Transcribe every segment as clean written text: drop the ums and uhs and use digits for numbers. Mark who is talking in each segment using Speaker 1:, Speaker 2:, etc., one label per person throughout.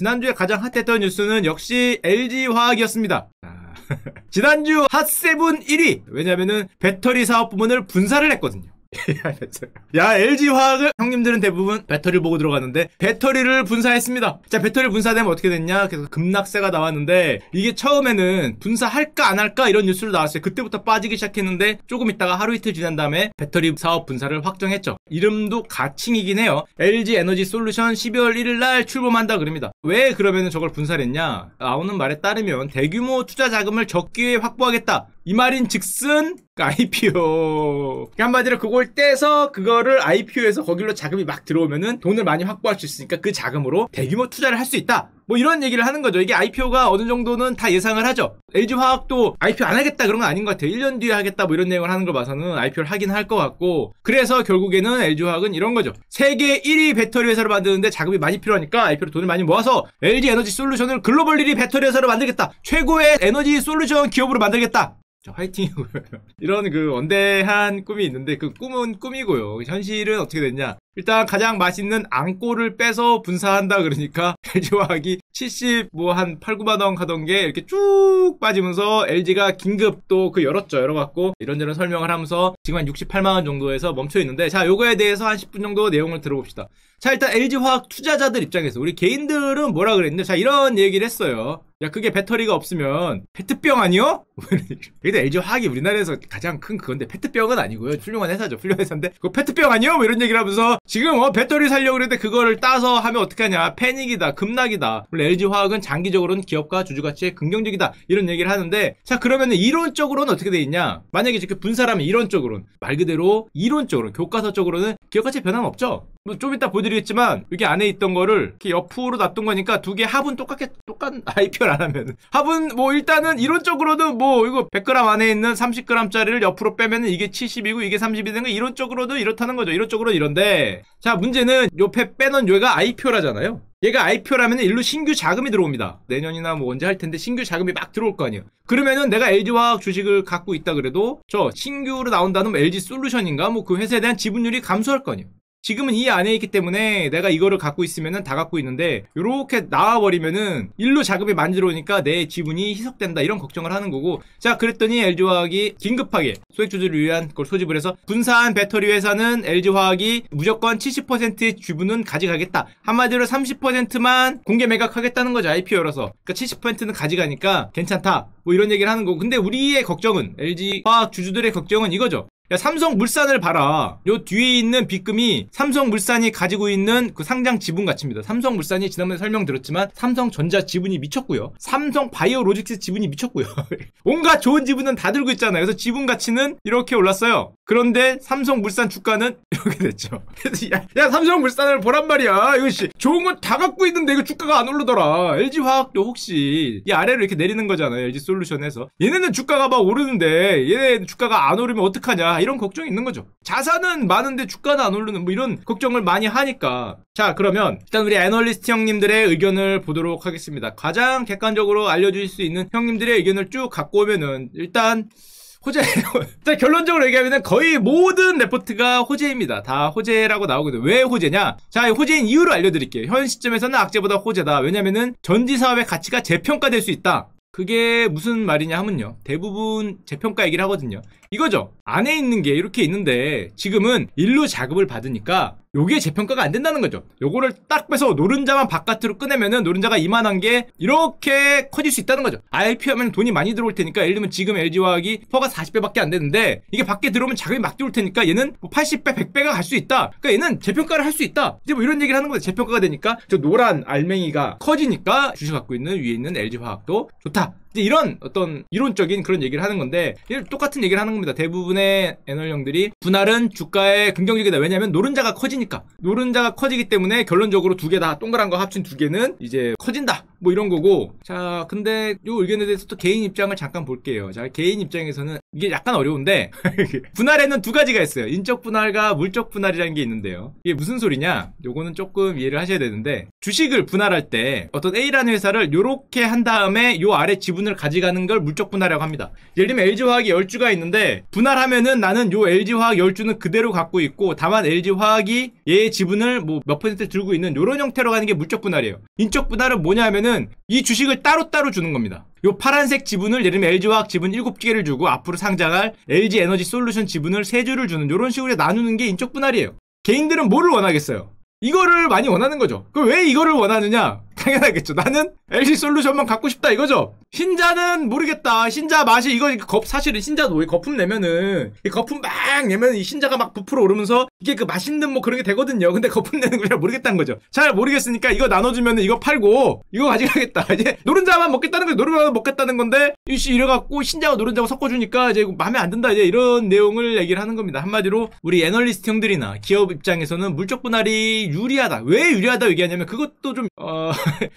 Speaker 1: 지난주에 가장 핫했던 뉴스는 역시 LG화학이었습니다. 지난주 핫세븐 1위! 왜냐면은 배터리 사업 부문을 분사를 했거든요. 야, LG화학을 형님들은 대부분 배터리를 보고 들어갔는데 배터리를 분사했습니다. 자, 배터리 분사되면 어떻게 됐냐? 그래서 급락세가 나왔는데 이게 처음에는 분사할까 안 할까 이런 뉴스로 나왔어요. 그때부터 빠지기 시작했는데 조금 있다가 하루 이틀 지난 다음에 배터리 사업 분사를 확정했죠. 이름도 가칭이긴 해요. LG 에너지 솔루션 12월 1일 날 출범한다 그럽니다. 왜 그러면은 저걸 분사를 했냐? 나오는 말에 따르면 대규모 투자 자금을 적기에 확보하겠다. 이 말인 즉슨 IPO. 한마디로 그걸 떼서 그거를 IPO에서 거길로 자금이 막 들어오면은 돈을 많이 확보할 수 있으니까 그 자금으로 대규모 투자를 할 수 있다. 뭐 이런 얘기를 하는 거죠. 이게 IPO가 어느 정도는 다 예상을 하죠. LG화학도 IPO 안 하겠다 그런 건 아닌 것 같아요. 1년 뒤에 하겠다 뭐 이런 내용을 하는 걸 봐서는 IPO를 하긴 할 것 같고, 그래서 결국에는 LG화학은 이런 거죠. 세계 1위 배터리 회사를 만드는데 자금이 많이 필요하니까 IPO로 돈을 많이 모아서 LG 에너지 솔루션을 글로벌 1위 배터리 회사로 만들겠다. 최고의 에너지 솔루션 기업으로 만들겠다. 화이팅이고요. 이런 그 원대한 꿈이 있는데 그 꿈은 꿈이고요. 현실은 어떻게 됐냐? 일단 가장 맛있는 앙꼬를 빼서 분사한다 그러니까 LG화학이 70 뭐 한 8, 9만 원 하던 게 이렇게 쭉 빠지면서 LG가 긴급 또 그 열어갖고 이런저런 설명을 하면서 지금 한 68만 원 정도에서 멈춰 있는데, 자, 요거에 대해서 한 10분 정도 내용을 들어봅시다. 자, 일단 LG화학 투자자들 입장에서 우리 개인들은 뭐라 그랬는데, 자, 이런 얘기를 했어요. 야, 그게 배터리가 없으면 페트병 아니요? 근데 LG화학이 우리나라에서 가장 큰 그건데 페트병은 아니고요. 훌륭한 회사죠. 훌륭한 회사인데 그거 페트병 아니요? 뭐 이런 얘기를 하면서 지금 배터리 살려고 그랬는데 그거를 따서 하면 어떡하냐. 패닉이다. 급락이다. 원래 LG화학은 장기적으로는 기업가 주주가치에 긍정적이다. 이런 얘기를 하는데, 자, 그러면 이론적으로는 어떻게 돼 있냐? 만약에 이렇게 분사하면 이론적으로는 말 그대로 이론적으로 교과서적으로는 기업가치 변함없죠. 뭐 좀 이따 보여드리겠지만 여기 안에 있던 거를 이렇게 옆으로 놔둔 거니까 두 개 합은 똑같은 IPO를 안 하면 합은 뭐 일단은 이론적으로는 뭐 이거 100g 안에 있는 30g짜리를 옆으로 빼면은 이게 70이고 이게 30이 되는 거 이론적으로도 이렇다는 거죠. 이론적으로 이런데, 자, 문제는 요 빼놓은 얘가 IPO라잖아요. 얘가 IPO라면 일로 신규 자금이 들어옵니다. 내년이나 뭐 언제 할 텐데 신규 자금이 막 들어올 거 아니에요. 그러면은 내가 LG화학 주식을 갖고 있다 그래도 저 신규로 나온다는 LG솔루션인가 뭐 그 회사에 대한 지분율이 감소할 거 아니에요. 지금은 이 안에 있기 때문에 내가 이거를 갖고 있으면은 다 갖고 있는데 요렇게 나와버리면은 일로 자금이 많이 들어오니까 내 지분이 희석된다 이런 걱정을 하는 거고, 자, 그랬더니 LG화학이 긴급하게 소액주주를 위한 그걸 소집을 해서 분사한 배터리 회사는 LG화학이 무조건 70%의 지분은 가져가겠다. 한마디로 30%만 공개 매각하겠다는 거죠. IPO라서. 그러니까 70%는 가져가니까 괜찮다. 뭐 이런 얘기를 하는 거고, 근데 우리의 걱정은, LG화학 주주들의 걱정은 이거죠. 야, 삼성물산을 봐라. 요 뒤에 있는 빗금이 삼성물산이 가지고 있는 그 상장 지분 가치입니다. 삼성물산이 지난번에 설명드렸지만 삼성전자 지분이 미쳤고요. 삼성바이오로직스 지분이 미쳤고요. 온갖 좋은 지분은 다 들고 있잖아요. 그래서 지분 가치는 이렇게 올랐어요. 그런데 삼성물산 주가는 이렇게 됐죠. 그래서 야, 삼성물산을 보란 말이야. 이거 좋은 건 다 갖고 있는데 이거 주가가 안 오르더라. LG화학도 혹시 이 아래로 이렇게 내리는 거잖아요. LG솔루션에서. 얘네는 주가가 막 오르는데 얘네 주가가 안 오르면 어떡하냐. 이런 걱정이 있는 거죠. 자산은 많은데 주가는 안 오르는 뭐 이런 걱정을 많이 하니까. 자, 그러면 일단 우리 애널리스트 형님들의 의견을 보도록 하겠습니다. 가장 객관적으로 알려주실 수 있는 형님들의 의견을 쭉 갖고 오면은 일단 호재. 일단 결론적으로 얘기하면 거의 모든 레포트가 호재입니다. 다 호재라고 나오거든요. 왜 호재냐? 자, 호재인 이유를 알려드릴게요. 현 시점에서는 악재보다 호재다. 왜냐면은 전지사업의 가치가 재평가될 수 있다. 그게 무슨 말이냐 하면요, 대부분 재평가 얘기를 하거든요. 이거죠. 안에 있는 게 이렇게 있는데 지금은 일로 자금을 받으니까 요게 재평가가 안 된다는 거죠. 요거를 딱 빼서 노른자만 바깥으로 꺼내면은 노른자가 이만한 게 이렇게 커질 수 있다는 거죠. IPO 하면 돈이 많이 들어올 테니까, 예를 들면 지금 LG화학이 퍼가 40배밖에 안 되는데 이게 밖에 들어오면 자금이 막 들어올 테니까 얘는 뭐 80배, 100배가 갈 수 있다. 그러니까 얘는 재평가를 할 수 있다. 이제 뭐 이런 얘기를 하는 거죠. 재평가가 되니까 저 노란 알맹이가 커지니까 주식 갖고 있는 위에 있는 LG화학도 좋다. 이제 이런 어떤 이론적인 그런 얘기를 하는 건데, 똑같은 얘기를 하는 겁니다. 대부분의 애널형들이 분할은 주가에 긍정적이다. 왜냐하면 노른자가 커지니까. 노른자가 커지기 때문에 결론적으로 두 개 다 동그란 거 합친 두 개는 이제 커진다. 뭐 이런 거고. 자, 근데 요 의견에 대해서 또 개인 입장을 잠깐 볼게요. 자, 개인 입장에서는 이게 약간 어려운데 분할에는 두 가지가 있어요. 인적 분할과 물적 분할이라는 게 있는데요. 이게 무슨 소리냐? 요거는 조금 이해를 하셔야 되는데, 주식을 분할할 때 어떤 A라는 회사를 요렇게 한 다음에 요 아래 지분 지분을 가져가는 걸 물적 분할이라고 합니다. 예를 들면 LG화학이 10주가 있는데 분할하면은 나는 요 LG화학 10주는 그대로 갖고 있고 다만 LG화학이 얘의 지분을 뭐 몇 퍼센트 들고 있는 요런 형태로 가는 게 물적 분할이에요. 인적 분할은 뭐냐 하면은 이 주식을 따로따로 주는 겁니다. 요 파란색 지분을 예를 들면 LG화학 지분 7개를 주고 앞으로 상장할 LG에너지솔루션 지분을 3주를 주는 요런 식으로 나누는 게 인적 분할이에요. 개인들은 뭐를 원하겠어요? 이거를 많이 원하는 거죠. 그럼 왜 이거를 원하느냐? 당연하겠죠. 나는 LG솔루션만 갖고 싶다 이거죠. 신자는 모르겠다. 신자 맛이 이거 사실은 신자도 왜 거품 내면은 이 거품 막 내면 이 신자가 막 부풀어 오르면서 이게 그 맛있는 뭐 그런 게 되거든요. 근데 거품 내는 걸 잘 모르겠다는 거죠. 잘 모르겠으니까 이거 나눠주면은 이거 팔고 이거 가져가겠다. 이제 노른자만 먹겠다는 거예요. 노른자만 먹겠다는 건데 이래갖고 신자와 노른자고 섞어주니까 이제 마음에 안 든다. 이제 이런 내용을 얘기를 하는 겁니다. 한마디로 우리 애널리스트 형들이나 기업 입장에서는 물적 분할이 유리하다. 왜 유리하다 얘기하냐면 그것도 좀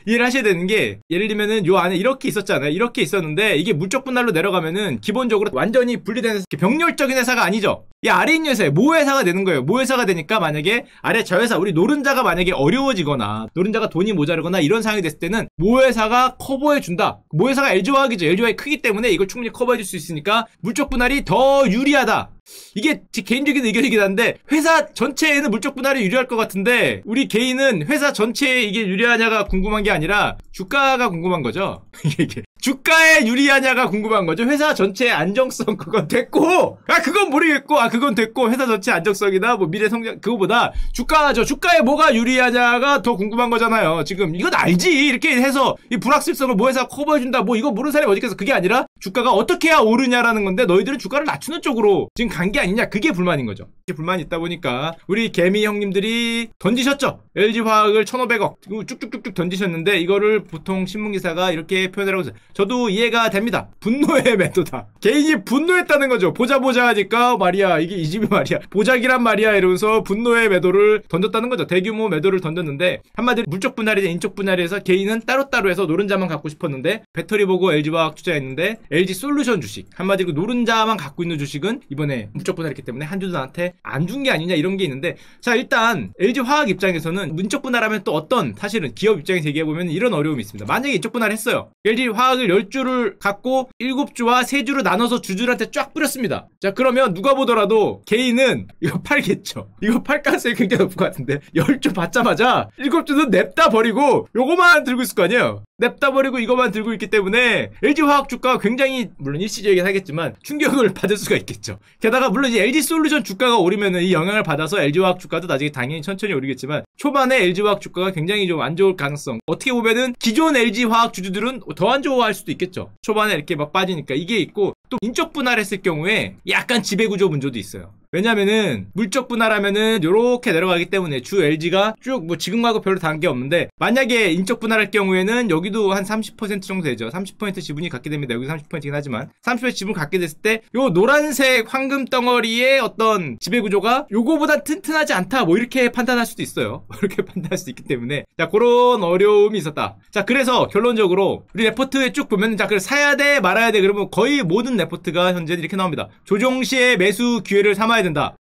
Speaker 1: 이해를 하셔야 되는 게 예를 들면은 요 안에 이렇게 있었잖아요. 이렇게 있었는데 이게 물적 분할로 내려가면은 기본적으로 완전히 분리된 병렬적인 회사가 아니죠. 이 아래 있는 회사에 모회사가 되는 거예요. 모회사가 되니까 만약에 아래 저 회사 우리 노른자가 만약에 어려워지거나 노른자가 돈이 모자르거나 이런 상황이 됐을 때는 모회사가 커버해 준다. 모회사가 LG화학이죠. LG화학이 크기 때문에 이걸 충분히 커버해 줄 수 있으니까 물적 분할이 더 유리하다. 이게 제 개인적인 의견이긴 한데 회사 전체에는 물적 분할이 유리할 것 같은데 우리 개인은 회사 전체에 이게 유리하냐가 궁금한 게 아니라 주가가 궁금한 거죠. 이게 주가에 유리하냐가 궁금한 거죠. 회사 전체의 안정성 그건 됐고 그건 모르겠고 그건 됐고 회사 전체 안정성이나 뭐 미래 성장 그거보다 주가죠. 주가에 뭐가 유리하냐가 더 궁금한 거잖아요. 지금 이건 알지 이렇게 해서 이 불확실성을 뭐 회사가 커버해준다 뭐 이거 모르는 사람이 어디 있겠어. 그게 아니라 주가가 어떻게 해야 오르냐라는 건데 너희들은 주가를 낮추는 쪽으로 지금 간 게 아니냐. 그게 불만인 거죠. 이게 불만이 있다 보니까 우리 개미 형님들이 던지셨죠. LG화학을 1,500억 쭉쭉쭉쭉 던지셨는데 이거를 보통 신문기사가 이렇게 표현을 하고 있어요. 저도 이해가 됩니다. 분노의 매도다. 개인이 분노했다는 거죠. 보자 하니까 말이야 이게 이 집이 말이야 보자기란 말이야 이러면서 분노의 매도를 던졌다는 거죠. 대규모 매도를 던졌는데 한마디로 물적 분할이나 인적 분할에서 개인은 따로따로 해서 노른자만 갖고 싶었는데 배터리 보고 LG화학 투자했는데 LG솔루션 주식 한마디로 노른자만 갖고 있는 주식은 이번에 물적 분할했기 때문에 한주도 나한테 안 준 게 아니냐 이런 게 있는데 자 일단 LG화학 입장에서는 인적 분할하면 또 어떤 사실은 기업 입장에서 얘기해보면 이런 어려움이 있습니다. 만약에 인적 분할을 했어요. LG화학을 10주를 갖고 7주와 3주로 나눠서 주주들한테 쫙 뿌렸습니다. 자 그러면 누가 보더라도 개인은 이거 팔겠죠. 이거 팔 가능성이 굉장히 높을 것 같은데 10주 받자마자 7주는 냅다 버리고 요거만 들고 있을 거 아니에요. 냅다 버리고 이거만 들고 있기 때문에 LG화학 주가가 굉장히 물론 일시적이긴 하겠지만 충격을 받을 수가 있겠죠. 게다가 물론 이제 LG솔루션 주가가 오르면은 이 영향을 받아서 LG화학 주가도 나중에 당연히 천천히 오르겠지만 초반에 LG화학 주가가 굉장히 좀 안 좋을 가능성 어떻게 보면은 기존 LG화학 주주들은 더 안 좋아할 수도 있겠죠. 초반에 이렇게 막 빠지니까 이게 있고 또 인적 분할했을 경우에 약간 지배구조 문제도 있어요. 왜냐면은 물적 분할하면은 요렇게 내려가기 때문에 주 LG가 쭉 뭐 지금하고 별로 다른 게 없는데 만약에 인적 분할할 경우에는 여기도 한 30% 정도 되죠. 30% 지분이 갖게 됩니다. 여기 30%이긴 하지만 30% 지분 갖게 됐을 때 요 노란색 황금 덩어리의 어떤 지배구조가 요거보다 튼튼하지 않다 뭐 이렇게 판단할 수도 있어요. 이렇게 판단할 수 있기 때문에 자 그런 어려움이 있었다. 자 그래서 결론적으로 우리 레포트에 쭉 보면은 자 그래서 사야 돼 말아야 돼 그러면 거의 모든 레포트가 현재 이렇게 나옵니다. 조정 시에 매수 기회를 삼아야 된다.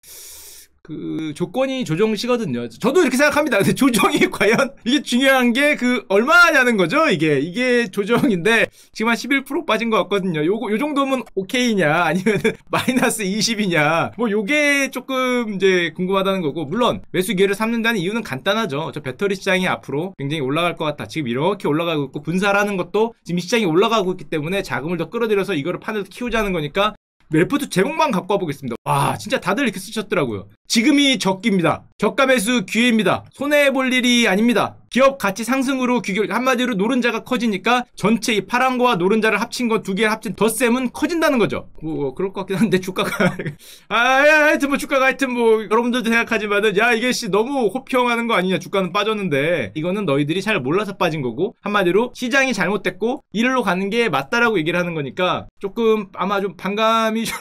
Speaker 1: 그 조건이 조정시거든요. 저도 이렇게 생각합니다. 근데 조정이 과연 이게 중요한 게 그 얼마냐는 거죠. 이게 조정인데 지금 한 11% 빠진 것 같거든요. 요 정도면 오케이냐 아니면 마이너스 20이냐 뭐 요게 조금 이제 궁금하다는 거고 물론 매수 기회를 삼는다는 이유는 간단하죠. 저 배터리 시장이 앞으로 굉장히 올라갈 것 같다. 지금 이렇게 올라가고 있고 분사라는 것도 지금 이 시장이 올라가고 있기 때문에 자금을 더 끌어들여서 이거를 판을 키우자는 거니까 레포트 제목만 갖고 와보겠습니다. 와 진짜 다들 이렇게 쓰셨더라고요. 지금이 적기입니다. 저가 매수 기회입니다. 손해볼 일이 아닙니다. 기업 가치 상승으로 규격 한마디로 노른자가 커지니까 전체 이 파란 거와 노른자를 합친 거 두 개 합친 덧셈은 커진다는 거죠. 뭐 그럴 것 같긴 한데 주가가 하여튼 뭐 주가가 하여튼 뭐 여러분들도 생각하지만은 야 이게 너무 호평하는 거 아니냐 주가는 빠졌는데 이거는 너희들이 잘 몰라서 빠진 거고 한마디로 시장이 잘못됐고 이리로 가는 게 맞다라고 얘기를 하는 거니까 조금 아마 좀 반감이 좀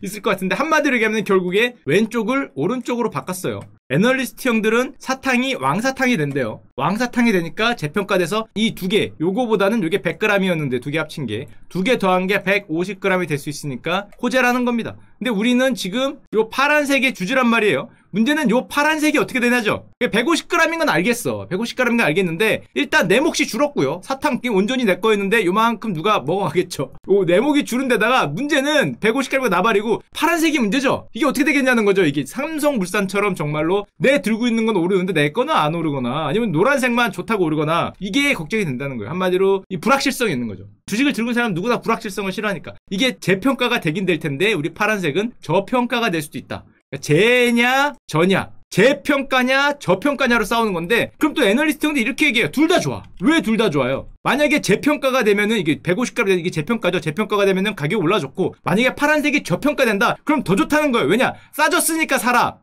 Speaker 1: 있을 것 같은데 한마디로 얘기하면 결국에 왼쪽을 오른쪽으로 바꿨어요. 애널리스트 형들은 사탕이 왕사탕이 된대요. 왕사탕이 되니까 재평가돼서 이 두 개 요거보다는 요게 100g이었는데 두 개 합친 게 두 개 더한 게 150g이 될 수 있으니까 호재라는 겁니다. 근데 우리는 지금 요 파란색의 주주란 말이에요. 문제는 요 파란색이 어떻게 되냐죠. 150g인 건 알겠어. 150g인 건 알겠는데 일단 내 몫이 줄었고요. 사탕 온전히 내 거였는데 요만큼 누가 먹어가겠죠. 내 몫이 줄은 데다가 문제는 150g가 나발이고 파란색이 문제죠. 이게 어떻게 되겠냐는 거죠. 이게 삼성물산처럼 정말로 내 들고 있는 건 오르는데 내 거는 안 오르거나 아니면 노란색만 좋다고 오르거나 이게 걱정이 된다는 거예요. 한마디로 이 불확실성이 있는 거죠. 주식을 들고 있는 사람 누구나 불확실성을 싫어하니까. 이게 재평가가 되긴 될 텐데 우리 파란색은 저평가가 될 수도 있다. 재냐 저냐, 재평가냐 저평가냐로 싸우는 건데, 그럼 또 애널리스트 형들 이렇게 얘기해요. 둘 다 좋아. 왜 둘 다 좋아요? 만약에 재평가가 되면은 이게 150g 이게 재평가죠. 재평가가 되면은 가격이 올라졌고, 만약에 파란색이 저평가된다 그럼 더 좋다는 거예요. 왜냐? 싸졌으니까 사라.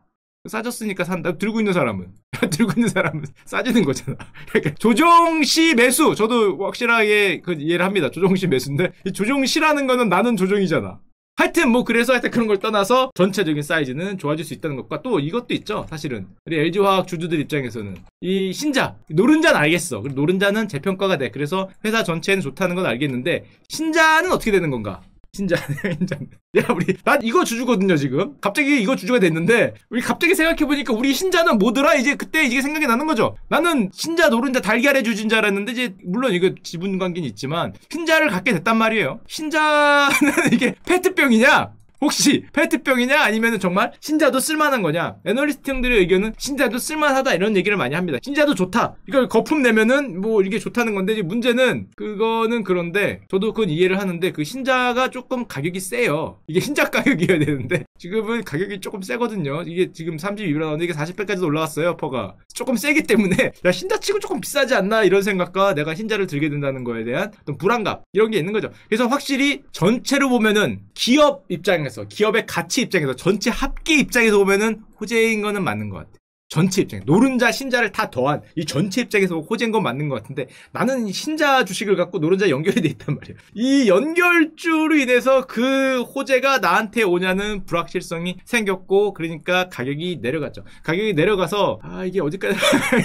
Speaker 1: 싸졌으니까 산다. 들고 있는 사람은 들고 있는 사람은 싸지는 거잖아. 그러니까 조종시 매수, 저도 확실하게 그 이해를 합니다. 조종시 매수인데 이 조종시라는 거는 나는 조종이잖아. 하여튼 뭐 그래서 하여튼 그런 걸 떠나서 전체적인 사이즈는 좋아질 수 있다는 것과 또 이것도 있죠. 사실은 우리 LG화학 주주들 입장에서는 이 신자, 노른자는 알겠어. 노른자는 재평가가 돼. 그래서 회사 전체는 좋다는 건 알겠는데 신자는 어떻게 되는 건가? 신자. 야, 난 이거 주주거든요, 지금. 갑자기 이거 주주가 됐는데, 우리 갑자기 생각해보니까 우리 신자는 뭐더라? 이제 그때 이게 생각이 나는 거죠. 나는 신자, 노른자, 달걀의 주주인 줄 알았는데, 이제, 물론 이거 지분 관계는 있지만, 신자를 갖게 됐단 말이에요. 신자는 이게 페트병이냐? 혹시 페트병이냐 아니면 정말 신자도 쓸만한 거냐. 애널리스트 형들의 의견은 신자도 쓸만하다 이런 얘기를 많이 합니다. 신자도 좋다, 이걸 거품 내면은 뭐 이게 좋다는 건데, 이제 문제는 그거는 그런데 저도 그건 이해를 하는데 그 신자가 조금 가격이 세요. 이게 신자 가격이어야 되는데 지금은 가격이 조금 세거든요. 이게 지금 32배 나왔는데 이게 40배까지도 올라갔어요. 퍼가 조금 세기 때문에 야, 신자 치고 조금 비싸지 않나 이런 생각과 내가 신자를 들게 된다는 거에 대한 어떤 불안감 이런 게 있는 거죠. 그래서 확실히 전체로 보면은 기업 입장에서, 기업의 가치 입장에서, 전체 합계 입장에서 보면은 호재인 거는 맞는 것 같아. 전체 입장, 노른자 신자를 다 더한 이 전체 입장에서 호재인 건 맞는 것 같은데, 나는 신자 주식을 갖고 노른자 연결이 돼 있단 말이야. 이 연결주로 인해서 그 호재가 나한테 오냐는 불확실성이 생겼고, 그러니까 가격이 내려갔죠. 가격이 내려가서 이게 어디까지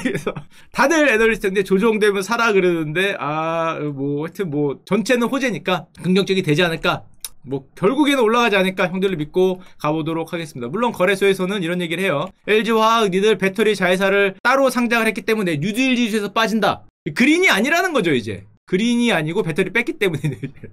Speaker 1: 그래서 다들 애널리스트인데 조정되면 사라 그러는데, 뭐 하여튼 뭐 전체는 호재니까 긍정적이 되지 않을까, 뭐 결국에는 올라가지 않을까 형들을 믿고 가보도록 하겠습니다. 물론 거래소에서는 이런 얘기를 해요. LG화학 니들 배터리 자회사를 따로 상장을 했기 때문에 뉴딜 지수에서 빠진다. 그린이 아니라는 거죠. 이제 그린이 아니고 배터리 뺐기 때문에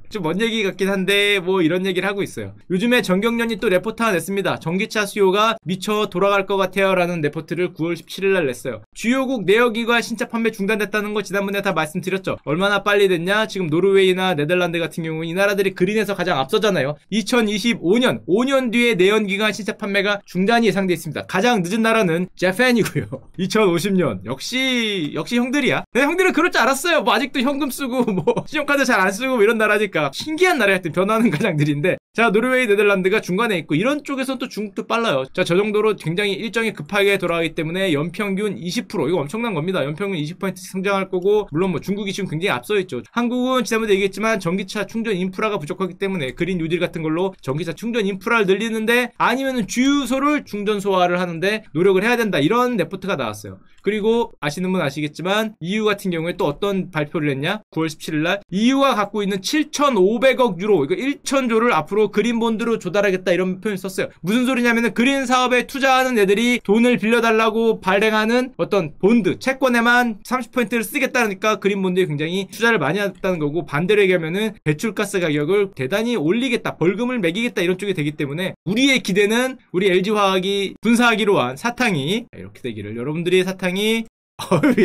Speaker 1: 좀 먼 얘기 같긴 한데 뭐 이런 얘기를 하고 있어요. 요즘에 정경련이 또 레포트 하나 냈습니다. 전기차 수요가 미쳐 돌아갈 것 같아요 라는 레포트를 9월 17일 날 냈어요. 주요국 내역기관 신차 판매 중단됐다는 거 지난번에 다 말씀드렸죠. 얼마나 빨리 됐냐. 지금 노르웨이나 네덜란드 같은 경우는 이 나라들이 그린에서 가장 앞서잖아요. 2025년 5년 뒤에 내연기관 신차 판매가 중단이 예상돼 있습니다. 가장 늦은 나라는 재팬이고요. 2050년 역시 형들이야. 형들은 그럴 줄 알았어요. 뭐 아직도 현금 쓰고 뭐 신용카드 잘 안 쓰고 이런 나라니까 신기한 나라야. 변화는 가장 느린데, 자 노르웨이, 네덜란드가 중간에 있고 이런 쪽에서 또 중국도 빨라요. 자 저 정도로 굉장히 일정이 급하게 돌아가기 때문에 연평균 20%, 이거 엄청난 겁니다. 연평균 20%씩 성장할 거고, 물론 뭐 중국이 지금 굉장히 앞서 있죠. 한국은 지난번에 얘기했지만 전기차 충전 인프라가 부족하기 때문에 그린 뉴딜 같은 걸로 전기차 충전 인프라를 늘리는데, 아니면은 주유소를 충전소화를 하는데 노력을 해야 된다, 이런 레포트가 나왔어요. 그리고 아시는 분 아시겠지만 EU 같은 경우에 또 어떤 발표를 했냐. 9월 17일날 EU가 갖고 있는 7,500억 유로, 이거 1,000조를 앞으로 그린본드로 조달하겠다, 이런 표현을 썼어요. 무슨 소리냐면은 그린 사업에 투자하는 애들이 돈을 빌려달라고 발행하는 어떤 본드, 채권에만 30%를 쓰겠다니까 그린본드에 굉장히 투자를 많이 했다는 거고, 반대로 얘기하면은 배출가스 가격을 대단히 올리겠다, 벌금을 매기겠다, 이런 쪽이 되기 때문에 우리의 기대는 우리 LG화학이 분사하기로 한 사탕이 이렇게 되기를, 여러분들이 사탕이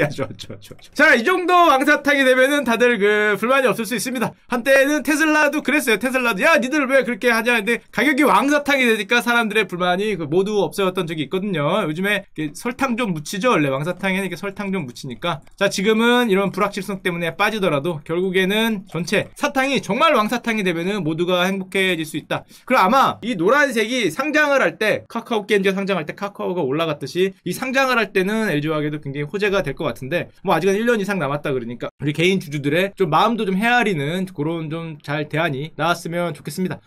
Speaker 1: 야, 좋아. 자, 이 정도 왕사탕이 되면은 다들 불만이 없을 수 있습니다. 한때는 테슬라도 그랬어요. 테슬라도 야, 니들 왜 그렇게 하냐 했는데 가격이 왕사탕이 되니까 사람들의 불만이 모두 없어졌던 적이 있거든요. 요즘에 설탕 좀 묻히죠. 원래 왕사탕에는 이렇게 설탕 좀 묻히니까. 자, 지금은 이런 불확실성 때문에 빠지더라도 결국에는 전체 사탕이 정말 왕사탕이 되면은 모두가 행복해질 수 있다. 그럼 아마 이 노란색이 상장을 할 때, 카카오 게임즈가 상장할 때 카카오가 올라갔듯이 이 상장을 할 때는 LG화학에도 굉장히 호재가 될 것 같은데, 뭐 아직은 1년 이상 남았다 그러니까 우리 개인 주주들의 좀 마음도 좀 헤아리는 그런 좀 잘 대안이 나왔으면 좋겠습니다.